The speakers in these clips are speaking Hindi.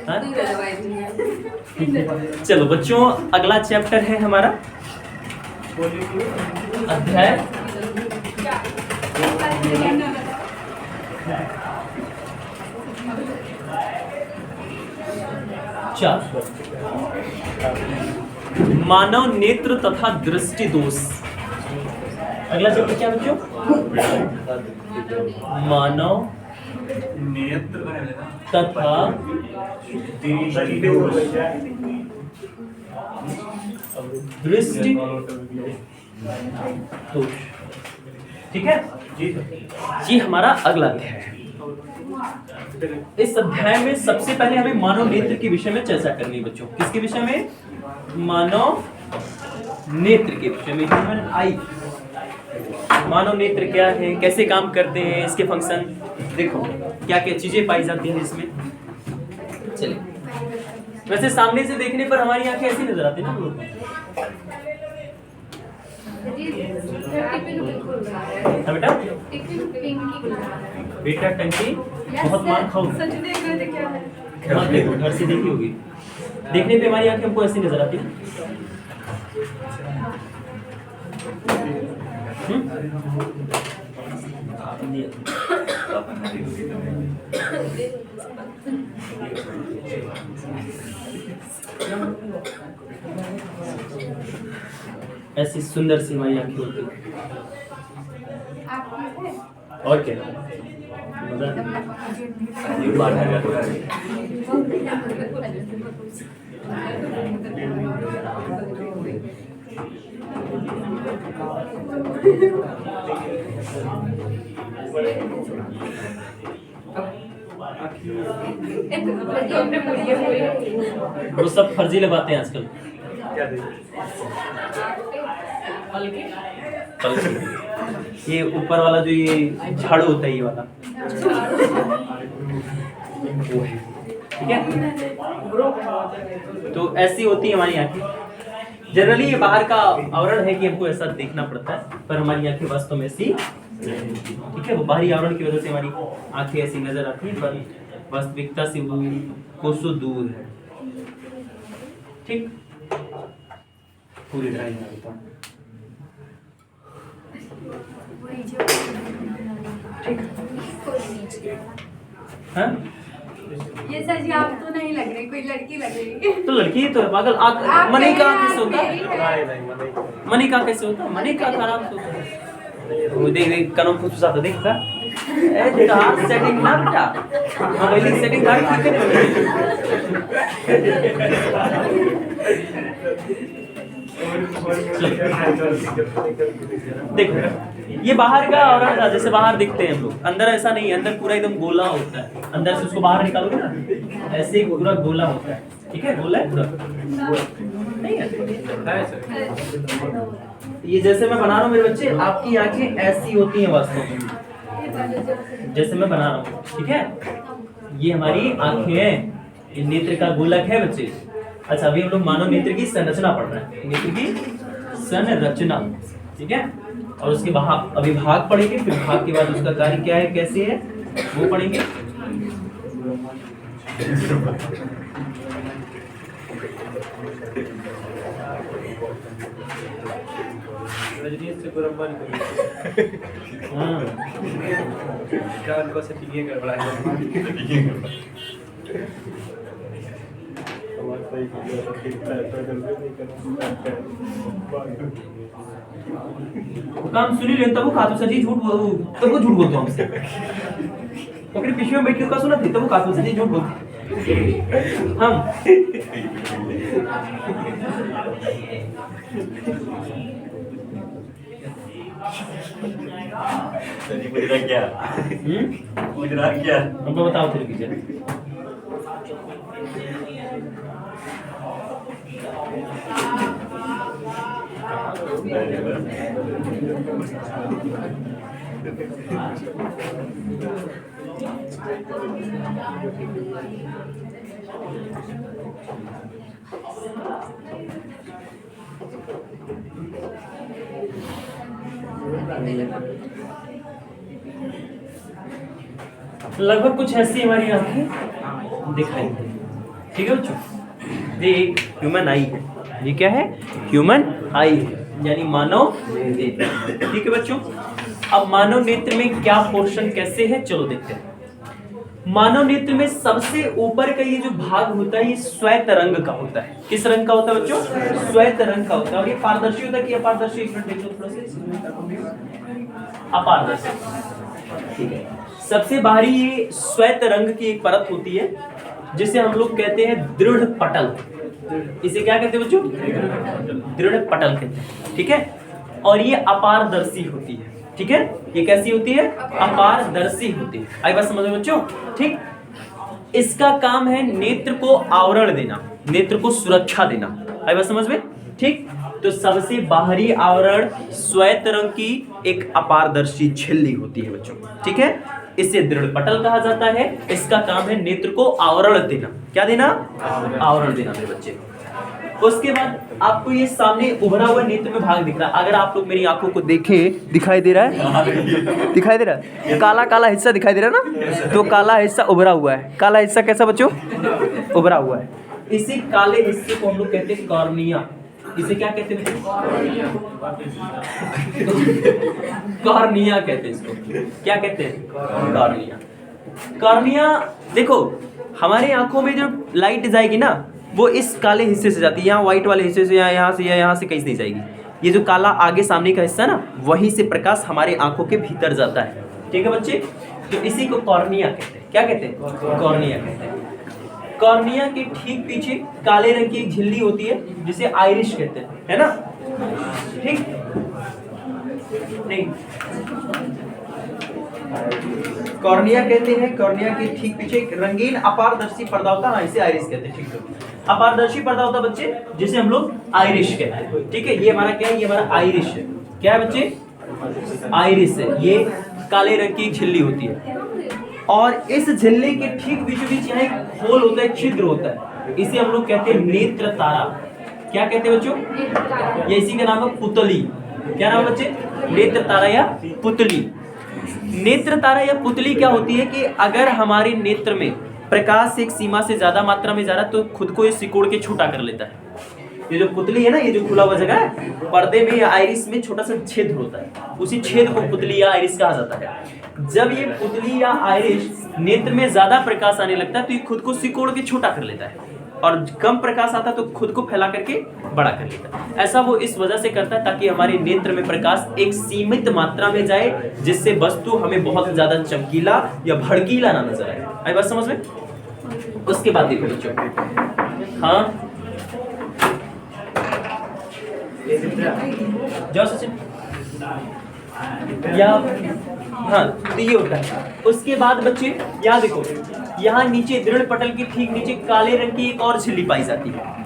हाँ? चलो बच्चों, अगला चैप्टर है हमारा अध्याय 4, मानव नेत्र तथा दृष्टि दोष। अगला चैप्टर क्या बच्चों? मानव नेत्र तथा दृष्टि दोष। ठीक है, ये हमारा अगला अध्याय है। इस अध्याय में सबसे पहले हमें मानव नेत्र के विषय में चर्चा करनी है बच्चों। किसके विषय में? मानव नेत्र के विषय में। ह्यूमन आई। मानव नेत्र क्या है, कैसे काम करते हैं, इसके फंक्शन, देखो क्या क्या चीजें पाई जाती हैं इसमें। चलिए, वैसे सामने से देखने पर हमारी आंखें ऐसी नजर आती है ना लोगों को। बेटा बेटा टंकी बहुत मार खाओ। देखो घर से देखी होगी, देखने पे हमारी आंखें हमको ऐसी नजर आती है। ऐसी सुंदर सी हमारी आंखें होती है। और क्या वो सब फर्जी लगाते हैं आजकल। ये ऊपर वाला जो ये झाड़ू होता है, ये वाला वो है। ठीक है, तो ऐसी होती है हमारी आंखें। जनरली ये बाहर का आवरण है कि हमको ऐसा देखना पड़ता है, पर हमारी आंखें वास्तव में ऐसी, ठीक है, वो बाहरी आवरण की वजह से हमारी आंखें ऐसी नजर आती हैं, पर वास्तविकता से वो कोसों दूर है। ठीक, पूरी ड्राइंग करता हूं। हाँ? ये सर जी आप तो नहीं लग रहे, कोई लड़की लग रही है। तो लड़की तो है पागल। मनी का कैसे होता है? मनी का कैसे होता है? मनी का खराब होता है। देख कानून को सुझाव तो देखा ए तार सेटिंग ना बेटा, मोबाइल सेटिंग कर के देखो, ये बाहर का आवरण था, जैसे बाहर दिखते हैं हम लोग, अंदर ऐसा नहीं है। अंदर पूरा एकदम गोला होता है। अंदर से उसको बाहर निकालोगे ना, ऐसे ही पूरा गोला होता है। ठीक है, गोला है पूरा, नहीं है? ये जैसे मैं बना रहा हूँ मेरे बच्चे, आपकी आंखें ऐसी होती हैं वास्तव में, जैसे मैं बना रहा हूँ। ठीक है, ये हमारी आंखें हैं, ये नेत्र का गोलक है बच्चे। अच्छा, अभी हम लोग मानव नेत्र की संरचना पढ़ रहे हैं, नेत्र की संरचना। ठीक है, और उसके बाद अभिभाग पढ़ेंगे, फिर भाग के बाद उसका कार्य क्या है, कैसे है, वो पढ़ेंगे। हाँ, काम सुनी ले तब वो खातू सजी झूठ तब वो झूठ बोलते हमसे। पकड़ी पीछे में बैठ के उसका सुना थी, तब वो खातू सजी झूठ बोलते हम। मुजरा क्या? मुजरा क्या? हमको बताओ फिर कीजिए। लगभग कुछ ऐसी हमारी आंखें दिखाई देती हैं। ठीक है बच्चों, ये एक ह्यूमन आई है, ये क्या है, ह्यूमन आई है, यानी मानव नेत्र। ठीक है बच्चों, अब मानव नेत्र में क्या पोर्शन कैसे है, चलो देखते हैं। मानव नेत्र में सबसे ऊपर का ये जो भाग होता है ये श्वेत रंग का होता है। किस रंग का होता है बच्चों, श्वेत रंग का होता है। और ये पारदर्शी होता है कि अपारदर्शी, एक मिनट देख लो थोड़ा सा, अपारदर्शी। ठीक है, सबसे बाहरी ये श्वेत रंग की एक परत होती है जिसे हम लोग कहते हैं दृढ़ पटल। इसे क्या कहते हैं बच्चों, दृढ़ पटल कहते हैं। ठीक है, और ये अपारदर्शी होती है। ठीक है, ये कैसी होती है, अपारदर्शी होती है। आई बात समझ में बच्चों, ठीक। इसका काम है नेत्र को आवरण देना, नेत्र को सुरक्षा देना। आई बात समझ में, ठीक। तो सबसे बाहरी आवरण श्वेत रंग की एक अपारदर्शी झिल्ली होती है बच्चों। ठीक है, इसे दृढ़ पटल कहा जाता है। इसका काम है नेत्र को आवरण देना। क्या देना, आवरण देना मेरे बच्चे। उसके बाद आपको ये सामने उभरा हुआ नेत्र में भाग दिख रहा है। अगर आप लोग मेरी आंखों को देखें, दिखाई दे रहा है, दिखाई दे रहा है, काला काला हिस्सा दिखाई दे रहा है ना, तो काला हिस्सा उभरा हुआ है। काला हिस्सा कैसा बच्चों, उभरा हुआ है। इसी काले हिस्से को हम लोग कहते हैं कॉर्निया। इसे क्या कहते हैं, कॉर्निया कहते हैं इसको। क्या कहते हैं, कॉर्निया। कॉर्निया देखो, हमारे आंखों में जो लाइट जाएगी ना वो इस काले हिस्से से जाती है, यहाँ व्हाइट वाले हिस्से से, यहाँ से या यहाँ से कहीं नहीं जाएगी। ये जो काला आगे सामने का हिस्सा ना, वहीं से प्रकाश हमारे आंखों के भीतर जाता है। ठीक है बच्चे, तो इसी को कॉर्निया कहते हैं। क्या कहते हैं, कॉर्निया कहते हैं। कॉर्निया के ठीक पीछे काले रंग की एक झिल्ली होती है जिसे आइरिश कहते हैं, है ना, ठीक। नहीं, कॉर्निया कहते हैं। कॉर्निया के ठीक पीछे एक रंगीन अपारदर्शी पर्दा होता है, इसे आइरिस कहते हैं। ठीक है, अपारदर्शी पर्दा होता है बच्चे जिसे हम लोग आइरिश कहते हैं। ठीक है, ये हमारा क्या है, ये हमारा आइरिश है। क्या है बच्चे, आइरिस है। ये काले रंग की झिल्ली होती है और इस झिल्ली के ठीक बीचों बीच यहाँ एक होल होता है, छिद्र होता है। इसे हम लोग कहते हैं नेत्र तारा। क्या कहते हैं बच्चों, ये इसी का नाम है पुतली। क्या नाम है बच्चे, नेत्र तारा या पुतली। नेत्र तारा या पुतली क्या होती है कि अगर हमारे नेत्र में प्रकाश एक सीमा से ज्यादा मात्रा में जा रहा है तो खुद को ये सिकोड़ के छोटा कर लेता है। ये जो पुतली है ना, ये जो खुला हुआ जगह है पर्दे में या आइरिस में छोटा सा छेद होता है, उसी छेद को पुतली या आइरिस कहा जाता है। जब ये पुतली या आइरिस नेत्र में ज्यादा प्रकाश आने लगता है तो ये खुद को सिकोड़ के छोटा कर लेता है, और कम प्रकाश आता है तो खुद को फैला करके बड़ा कर लेता है। ऐसा वो इस वजह से करता है ताकि हमारे नेत्र में प्रकाश एक सीमित मात्रा में जाए, जिससे वस्तु हमें बहुत ज्यादा चमकीला या भड़कीला ना नजर आए। आई बात समझ में। उसके बाद देखो बच्चों, हाँ जाओ सचिन, या हाँ तो ये होता है। उसके बाद बच्चे यहाँ देखो, यहाँ नीचे दृढ़ पटल के ठीक नीचे काले रंग की एक और झिल्ली पाई जाती है।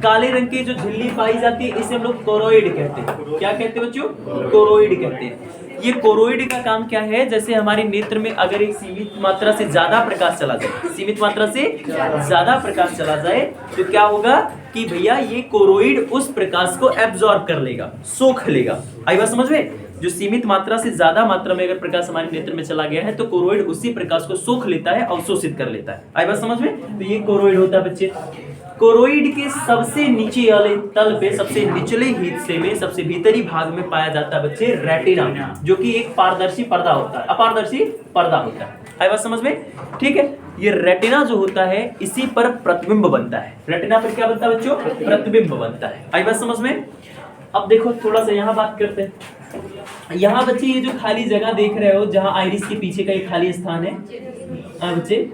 काले रंग की जो झिल्ली पाई जाती है इसे हम लोग कोरोइड कहते हैं। क्या कहते हैं बच्चों, कोरोइड कहते हैं। ये कोरोइड का काम क्या है, जैसे हमारे नेत्र में अगर एक सीमित मात्रा से ज्यादा प्रकाश चला जाए, सीमित मात्रा से ज्यादा प्रकाश चला जाए तो क्या होगा कि भैया ये कोरोइड उस प्रकाश को एब्जॉर्ब कर लेगा, सोख लेगा। आई बात समझ में। जो सीमित मात्रा से ज्यादा मात्रा में अगर प्रकाश हमारे नेत्र में चला गया है तो कोरोइड उसी प्रकाश को सोख लेता है, अवशोषित कर लेता है। आई बात समझ में। तो ये कोरोइड होता है बच्चे। कोरोइड के सबसे नीचे वाले तल पे, सबसे निचले हिस्से में, सबसे भीतरी भाग में पाया जाता है बच्चे रेटिना, जो कि एक पारदर्शी पर्दा होता है, अपारदर्शी पर्दा होता है। आई बात समझ में, ठीक है। ये रेटिना जो होता है इसी पर प्रतिबिंब बनता है। रेटिना पर क्या बनता है बच्चों, प्रतिबिंब बनता है। आई बात समझ में। अब देखो थोड़ा सा यहाँ बात करते हैं। यहाँ बच्चे ये जो खाली जगह देख रहे हो, जहाँ आइरिस के पीछे का एक खाली स्थान है, बच्चे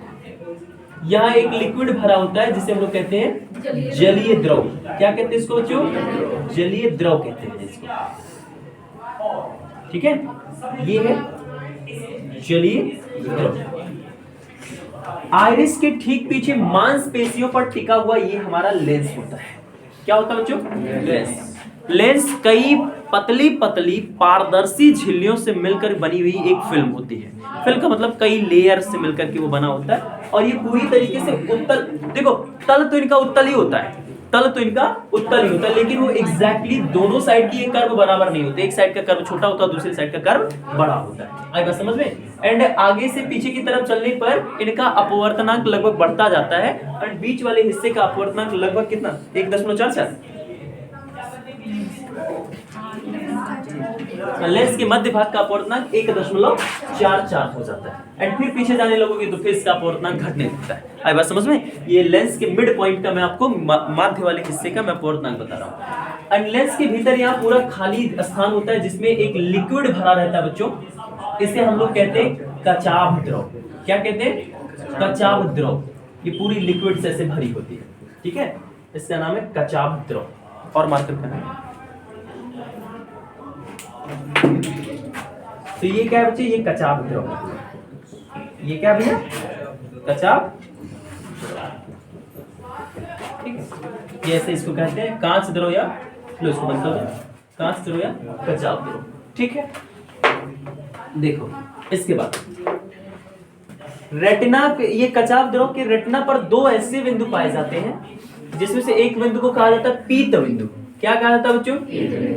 यहाँ एक लिक्विड भरा होता है जिसे हम लोग कहते हैं जलीय द्रव। क्या कहते हैं इसको बच्चों, जलीय द्रव कहते हैं इसको। ठीक है, ये है जलीय द्रव। आइरिस के ठीक पीछे मांसपेशियों पर टिका हुआ ये हमारा लेंस होता है। क्या होता है बच्चों, लेंस। लेंस कई पतली पतली पारदर्शी झिल्लियों से मिलकर बनी हुई एक फिल्म होती है। फिल्म का मतलब कई लेयर से मिलकर के वो बना होता है, और ये पूरी तरीके से उत्तल, देखो तल तो इनका उत्तल ही होता है, तल तो इनका उत्तल ही होता है, लेकिन वो एग्जैक्टली दोनों साइड की ये कर्व बराबर नहीं होते। एक साइड का कर्व छोटा होता है, दूसरी साइड का कर्व बड़ा होता है। आई बात समझ में? एंड आगे से पीछे की तरफ चलने पर इनका अपवर्तनांक लगभग बढ़ता जाता है, एंड बीच वाले हिस्से का अपवर्तनांक लगभग कितना 1.44। लेंस के मध्य भाग का अपवर्तनांक 1.44 हो जाता है, एंड फिर पीछे जाने लगोगे तो फिर इसका अपवर्तनांक घटने लगता है। आई बात समझ में? ये लेंस के मिड पॉइंट का मैं आपको माध्य वाले हिस्से का मैं अपवर्तनांक बता रहा हूँ। एंड लेंस के भीतर यहाँ पूरा खाली स्थान होता है जिसमें एक लिक्विड भरा रहता है बच्चों। इसे हम लोग कहते हैं कचाभ द्रव। क्या कहते हैं? कचाभ द्रव। ये पूरी लिक्विड से ऐसे भरी होती है, ठीक है? इसका नाम है कचाभ द्रव। और मार्कर करना है। तो ये क्या है बच्चे? ये कचाभ द्रव। ये क्या भैया? कचाभ, ठीक है? ये ऐसे इसको कहते हैं कांच द्रव, या लो इसको बंद कर दो, कांच द्रव या कचाभ द्रव, ठीक है? देखो इसके बाद रेटिना, ये कचाभ द्रव के रेटिना पर दो ऐसे बिंदु पाए जाते हैं जिसमें से एक बिंदु को कहा जाता है पीत बिंदु। क्या कहा जाता है बच्चों?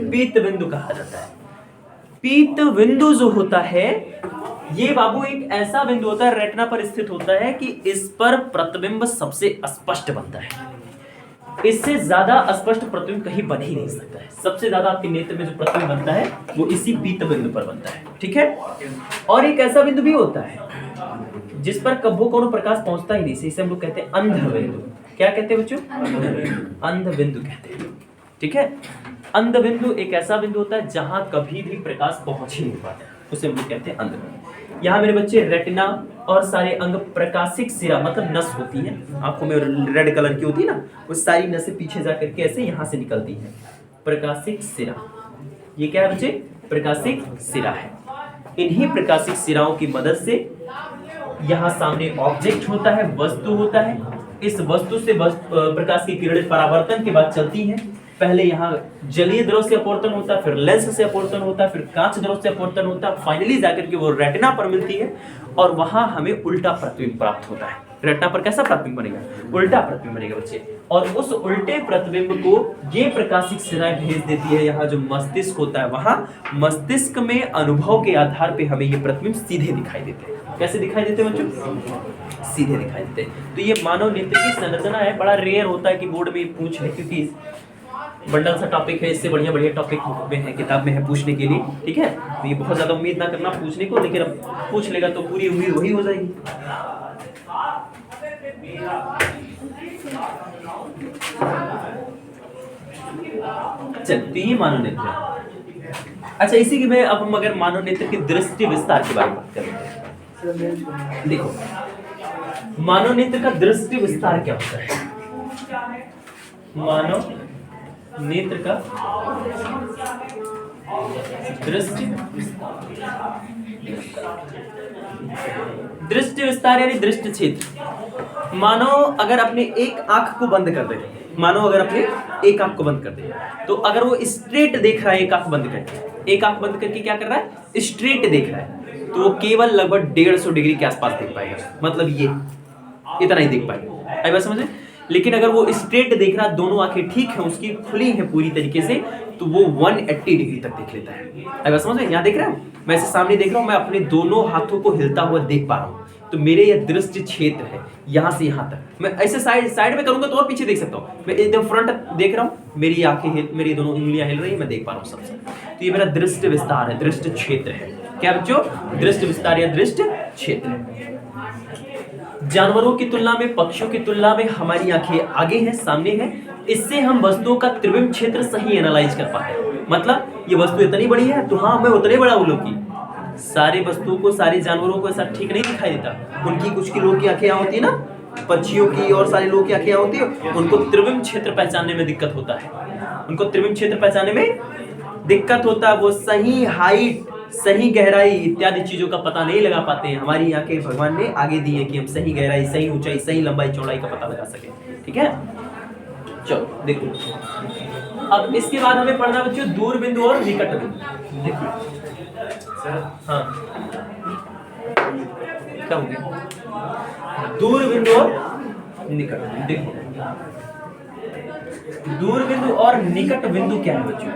पीत बिंदु कहा जाता है। पीत बिंदु जो होता है ये बाबू एक ऐसा बिंदु होता है, रेटिना पर स्थित होता है कि इस पर प्रतिबिंब सबसे स्पष्ट बनता है। इससे ज्यादा स्पष्ट प्रतिबिंब कहीं बन ही नहीं सकता है। सबसे ज्यादा आपके नेत्र में जो प्रतिबिंब बनता है वो इसी पीत बिंदु पर बनता है, ठीक है? और एक ऐसा बिंदु भी होता है जिस पर कभी कोनो प्रकाश पहुंचता ही नहीं, इसे हम लोग कहते हैं अंध बिंदु। क्या कहते हैं बच्चों? अंध बिंदु कहते हैं, ठीक है? अंध बिंदु एक ऐसा बिंदु होता है जहां कभी भी प्रकाश पहुंच ही नहीं पाता, उसे हम लोग कहते हैं अंध बिंदु। यहाँ मेरे बच्चे रेटिना और सारे अंग प्रकाशिक सिरा मतलब नस होती है, आंखों में रेड कलर की होती है ना, वो सारी नसें पीछे जाकर के ऐसे यहाँ से निकलती है, प्रकाशिक सिरा। ये क्या है बच्चे? प्रकाशिक सिरा है। इन्हीं प्रकाशिक सिराओं की मदद से यहाँ सामने ऑब्जेक्ट होता है, वस्तु होता है। इस वस्तु से प्रकाश की किरणें परावर्तन के बाद चलती हैं। पहले यहाँ जलीय द्रव से अपवर्तन होता है, फिर लेंस से अपवर्तन होता है, फिर कांच द्रव से अपवर्तन होता है, फाइनली जाकर के वो रेटिना पर मिलती है और वहां हमें उल्टा प्रतिबिंब प्राप्त होता है। रेटिना पर कैसा प्रतिबिंब बनेगा? उल्टा प्रतिबिंब बनेगा बच्चे। और उस उल्टे प्रतिबिंब को ये प्रकाशिक सिराएं भेज देती है यहाँ जो मस्तिष्क होता है, वहां मस्तिष्क में अनुभव के आधार पे हमें ये प्रतिबिंब सीधे दिखाई देते हैं। कैसे दिखाई देते हैं बच्चों? सीधे दिखाई देते हैं। तो ये मानव नेत्र की संरचना है। बड़ा रेयर होता है कि बोर्ड में पूछ ले, क्योंकि बंडल सा टॉपिक है, इससे बढ़िया बढ़िया टॉपिक में है, किताब में है पूछने के लिए, ठीक है? तो ये बहुत ज्यादा उम्मीद ना करना पूछने को, लेकिन अब पूछ लेगा तो पूरी उम्मीद वही हो जाएगी। चल, तो ये मानव नेत्र है। अच्छा, इसी की मैं अब हम अगर मानव नेत्र के दृष्टि विस्तार के बारे में बात करेंगे। देखो, मानव नेत्र का दृष्टि विस्तार क्या होता है? मानव नेत्र का दृष्टि विस्तार यानी दृष्टि क्षेत्र। मानो अगर अपने एक आंख को बंद कर दे, मानो अगर अपने एक आंख को बंद कर दे, तो अगर वो स्ट्रेट देख रहा है, एक आंख बंद करके, एक आंख बंद करके क्या कर रहा है? स्ट्रेट देख रहा है, तो वो केवल लगभग 150 डिग्री के आसपास देख पाएगा। मतलब ये इतना ही देख पाएगा। आई बात समझे? लेकिन अगर वो स्ट्रेट देख रहा, दोनों आंखें ठीक है, उसकी खुली है पूरी तरीके से, तो वो 180 डिग्री तक देख लेता है। अगर समझ में? यहाँ देख रहा हूँ, मैं ऐसे सामने देख रहा हूँ, मैं अपने दोनों हाथों को हिलता हुआ देख पा रहा हूँ, तो मेरे ये दृष्टि क्षेत्र है यहाँ से यहाँ तक। मैं ऐसे साइड में करूंगा तो और पीछे देख सकता हूँ। मैं एकदम फ्रंट देख रहा हूँ, मेरी आंखें मेरी दोनों उंगलियां हिल रही है, मैं देख पा रहा हूँ सबसे। तो ये मेरा दृष्टि विस्तार है, दृष्टि क्षेत्र है। क्या बच्चों? दृष्टि विस्तार या दृष्टि क्षेत्र है। जानवरों की तुलना में, पक्षियों की तुलना में हमारी आंखें आगे हैं, सामने हैं। इससे हम वस्तुओं का त्रिविम क्षेत्र सही एनालाइज कर पाते हैं। मतलब ये वस्तु इतनी बड़ी है तो हाँ मैं उतने बड़ा हूँ। लोग की सारी वस्तुओं को, सारे जानवरों को ऐसा ठीक नहीं दिखाई देता। उनकी कुछ की लोग की आंखें यहाँ होती है ना, पक्षियों की और सारे लोगों की आंखें यहाँ होती है, उनको त्रिविम क्षेत्र पहचानने में दिक्कत होता है। उनको त्रिविम क्षेत्र पहचानने में दिक्कत होता है। वो सही हाइट, सही गहराई इत्यादि चीजों का पता नहीं लगा पाते हैं। हमारी आंखें भगवान ने आगे दी है कि हम सही गहराई, सही ऊंचाई, सही लंबाई चौड़ाई का पता लगा सके। ठीक है, चलो देखो। अब इसके बाद हमें पढ़ना बच्चों दूर बिंदु और निकट बिंदु। देखिए हाँ क्या हो गया? दूर बिंदु और निकट बिंदु। देखो दूर बिंदु और निकट बिंदु क्या है बच्चों?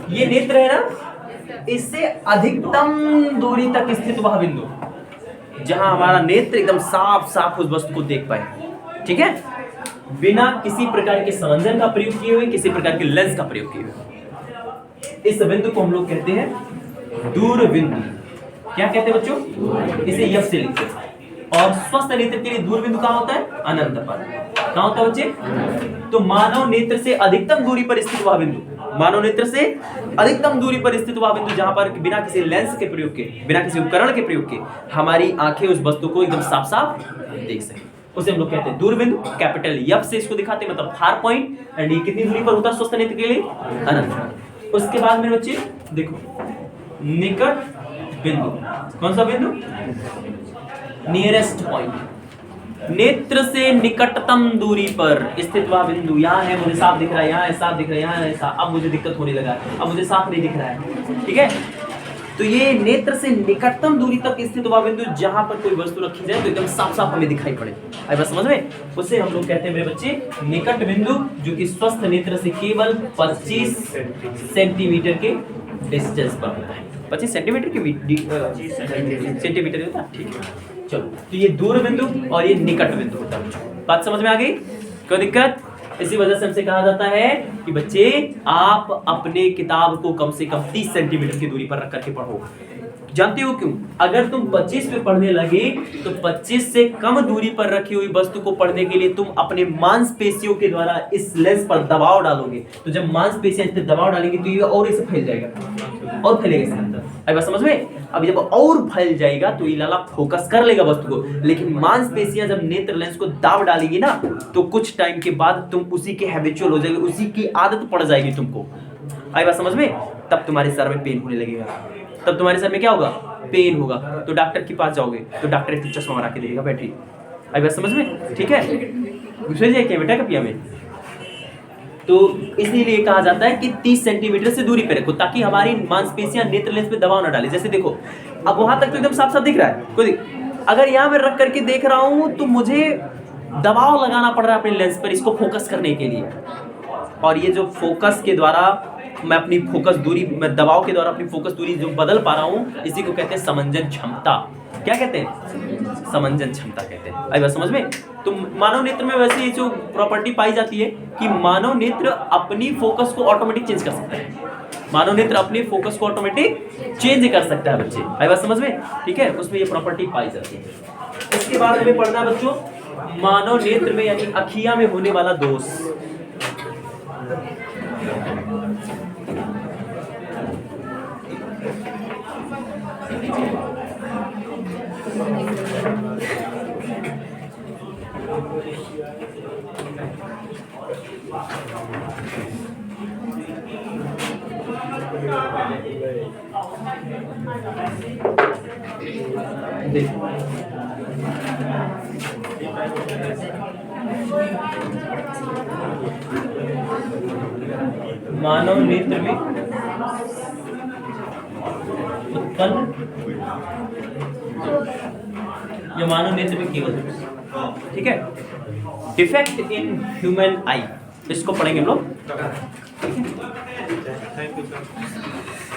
ये नेत्र है ना, इससे अधिकतम दूरी तक स्थित वह बिंदु जहां हमारा नेत्र एकदम साफ साफ उस वस्तु को देख पाए, ठीक है, बिना किसी प्रकार के समंजन का प्रयोग किए हुए, किसी प्रकार के लेंस का प्रयोग किए हुए। इस बिंदु को हम लोग कहते हैं दूर बिंदु। क्या कहते हैं बच्चों? इसे यफ से लिखते हैं। और स्वस्थ नेत्र के लिए दूर बिंदु कहाँ होता है? अनंत पर। कहाँ होता है बच्चे? तो मानव नेत्र से अधिकतम दूरी पर स्थित वह बिंदु, मानव नेत्र से अधिकतम दूरी पर स्थित वह बिंदु जहां पर बिना किसी लेंस के प्रयोग के, बिना किसी उपकरण के प्रयोग के हमारी आंखें उस वस्तु को एकदम साफ साफ देख सके, उसे हम लोग कहते हैं दूर बिंदु। कैपिटल एफ से इसको दिखाते हैं, मतलब फार पॉइंट। एंड ये कितनी दूरी पर होता है स्वस्थ नेत्र के लिए? अनंत। उसके बाद मेरे बच्चे देखो, निकट बिंदु। कौन सा बिंदु? Nearest point. नेत्र से निकटतम दूरी पर स्थित वह बिंदु। यहाँ है, मुझे साफ दिख रहा है, यहाँ है साफ दिख रहा है, यहाँ है साफ। अब मुझे दिक्कत होने लगा है, अब मुझे साफ नहीं दिख रहा है, ठीक है। तो ये नेत्र से निकटतम दूरी तक स्थित वह बिंदु जहां पर कोई वस्तु रखी जाए तो एकदम साफ साफ हमें दिखाई पड़े। आई बात समझ में? उसे हम लोग कहते हैं मेरे बच्चे निकट बिंदु, जो कि स्वस्थ नेत्र से केवल 25 सेंटीमीटर के डिस्टेंस पर होता है। 25 सेंटीमीटर के सेंटीमीटर होता है, ठीक है। चलो, तो ये दूर बिंदु और ये निकट बिंदु होता है। बात समझ में आ गई? कोई दिक्कत? इसी वजह से हमसे कहा जाता है कि बच्चे आप अपने किताब को कम से कम 30 सेंटीमीटर की दूरी पर रख करके पढ़ो। जानते हो क्यों? अगर तुम 25 पे पढ़ने लगे तो 25 से कम दूरी पर रखी हुई वस्तु को पढ़ने के लिए तुम अपने मांसपेशियों के द्वारा इस लेंस पर दबाव डालोगे। तो जब मांसपेशियां इस पे दबाव डालेंगी तो ये और इसे फैल जाएगा, और फैलेगा इसके अंदर। आई बात समझ में? अब जब और फैल जाएगा तो ये लाला फोकस कर लेगा वस्तु को, लेकिन मांसपेशियां जब नेत्र लेंस को दाब डालेगी ना, तो कुछ टाइम के बाद तुम उसी के हैबिचुअल हो जाएगी, उसी की आदत पड़ जाएगी तुमको। आई बात समझ में? तब तुम्हारे सर में पेन होने लगेगा, तब तुम्हारे सर में क्या होगा? पेन होगा। तो डॉक्टर के पास जाओगे तो डॉक्टर एक चश्मा बना के देगा, बैठिए। आई बात समझ में? ठीक है, दूसरे जाए क्या बेटा कपिया में। तो इसलिए कहा जाता है कि 30 सेंटीमीटर से दूरी पे रखो, ताकि हमारी मांसपेशियां नेत्र लेंस पे दबाव न डाले। जैसे देखो, अब वहां तक तो एकदम साफ साफ दिख रहा है, कोई अगर यहाँ मैं रख करके देख रहा हूँ तो मुझे दबाव लगाना पड़ रहा है अपने लेंस पर इसको फोकस करने के लिए। और ये जो फोकस के द्वारा मैं अपनी फोकस दूरी, मैं दबाव के द्वारा अपनी फोकस दूरी जो बदल पा रहा हूँ, इसी को कहते हैं समंजन क्षमता। क्या कहते हैं? समंजन क्षमता कहते हैं। आई बात समझ में? तो मानव नेत्र में वैसे ये जो प्रॉपर्टी पाई जाती है कि मानव नेत्र अपनी फोकस को ऑटोमेटिक चेंज कर सकता है। मानव नेत्र अपनी फोकस को ऑटोमेटिक चेंज कर सकता है बच्चे। आई बात समझ में? ठीक है, उसमें ये प्रॉपर्टी पाई जाती है। इसके बाद हमें पढ़ना है बच्चों मानव नेत्र में यानी अखिया में होने वाला दोष। मानव नेत्र में उत्पन्न या मानव नेत्र में केवल, ठीक है, डिफेक्ट इन ह्यूमन आई, इसको पढ़ेंगे हम लोग।